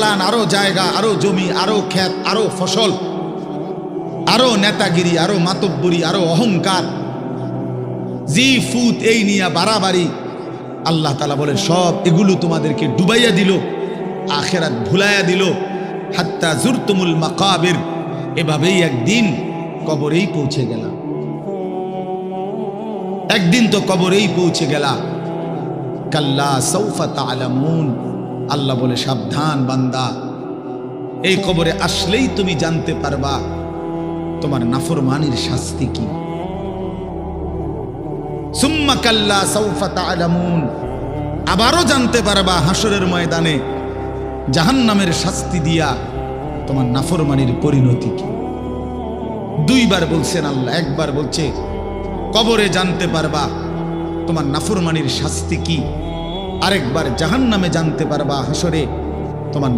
দালান, আরো জায়গা, আরো জমি, আরো ক্ষেত, আরো ফসল, আরো নেতাগিরি, আরো মাতব্বরি, আরো অহংকার, জি ফুত এই নিয়া বাড়াবাড়ি। আল্লাহ তাআলা বলে সব এগুলো তোমাদেরকে ডুবাইয়া দিল, আখিরাত ভুলাইয়া দিল। হাত্তা জুরতুমুল মাকাবির, এভাবেই একদিন কবরেই পৌঁছে গেলা। একদিন তো কবরেই পৌঁছে গেলা। কাল্লা সাউফা তা'লামুন, আল্লাহ বলে সাবধান বান্দা, এই কবরে আসলেই তুমি জানতে পারবা তোমার নাফরমানির শাস্তি কি। সুম্মা কাল্লা সাউফা তা'লামুন, আবারও জানতে পারবা হাসরের ময়দানে জাহান্নামের শাস্তি দিয়া তোমার নাফরমানির পরিণতি কি। দুইবার বলছেন আল্লাহ, একবার বলছে কবরে জানতে পারবা তোমার নাফরমানির শাস্তি কি, আরেকবার জাহান্নামে জানতে পারবা হাসরে তোমার